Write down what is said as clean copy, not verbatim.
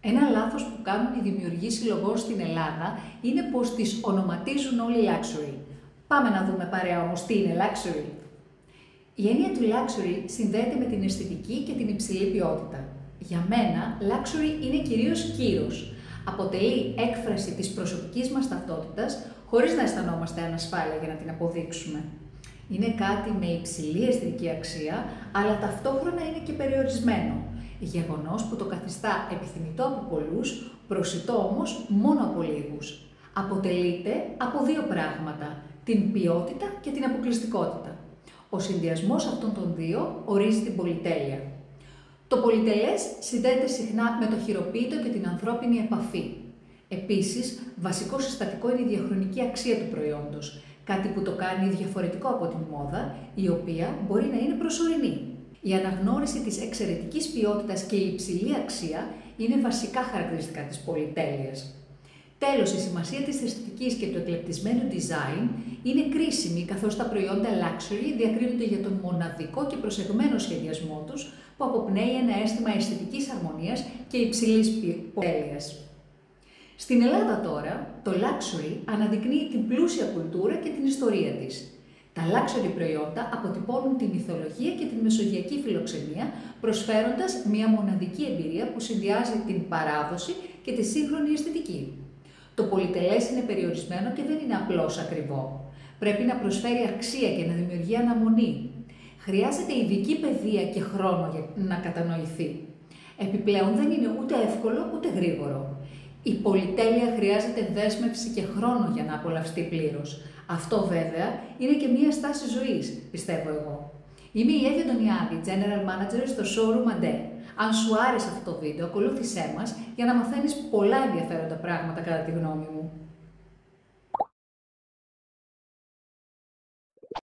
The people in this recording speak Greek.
Ένα λάθος που κάνουν οι δημιουργοί συλλογών στην Ελλάδα είναι πως τις ονοματίζουν όλοι luxury. Πάμε να δούμε παρέα όμως τι είναι luxury. Η έννοια του luxury συνδέεται με την αισθητική και την υψηλή ποιότητα. Για μένα, luxury είναι κυρίως κύρος. Αποτελεί έκφραση της προσωπικής μας ταυτότητας, χωρίς να αισθανόμαστε ανασφάλεια για να την αποδείξουμε. Είναι κάτι με υψηλή αισθητική αξία, αλλά ταυτόχρονα είναι και περιορισμένο. Γεγονός που το καθιστά επιθυμητό από πολλούς, προσιτό όμως μόνο από λίγους. Αποτελείται από δύο πράγματα, την ποιότητα και την αποκλειστικότητα. Ο συνδυασμός αυτών των δύο ορίζει την πολυτέλεια. Το πολυτελές συνδέεται συχνά με το χειροποίητο και την ανθρώπινη επαφή. Επίσης, βασικό συστατικό είναι η διαχρονική αξία του προϊόντος, κάτι που το κάνει διαφορετικό από την μόδα, η οποία μπορεί να είναι προσωρινή. Η αναγνώριση της εξαιρετικής ποιότητας και η υψηλή αξία είναι βασικά χαρακτηριστικά της πολυτέλειας. Τέλος, η σημασία της αισθητικής και του εκλεπτισμένου design είναι κρίσιμη, καθώς τα προϊόντα luxury διακρίνονται για τον μοναδικό και προσεγμένο σχεδιασμό τους, που αποπνέει ένα αίσθημα αισθητικής αρμονίας και υψηλής πολυτέλειας. Στην Ελλάδα τώρα, το luxury αναδεικνύει την πλούσια κουλτούρα και την ιστορία της. Τα luxury προϊόντα αποτυπώνουν τη μυθολογία και την μεσογειακή φιλοξενία, προσφέροντας μια μοναδική εμπειρία που συνδυάζει την παράδοση και τη σύγχρονη αισθητική. Το πολυτελές είναι περιορισμένο και δεν είναι απλώς ακριβό. Πρέπει να προσφέρει αξία και να δημιουργεί αναμονή. Χρειάζεται ειδική παιδεία και χρόνο για να κατανοηθεί. Επιπλέον δεν είναι ούτε εύκολο ούτε γρήγορο. Η πολυτέλεια χρειάζεται δέσμευση και χρόνο για να απολαυστεί πλήρως. Αυτό βέβαια είναι και μία στάση ζωής, πιστεύω εγώ. Είμαι η Εύη Αντωνιάδη, General Manager στο Showroom Ade. Αν σου άρεσε αυτό το βίντεο, ακολούθησέ μας για να μαθαίνεις πολλά ενδιαφέροντα πράγματα κατά τη γνώμη μου.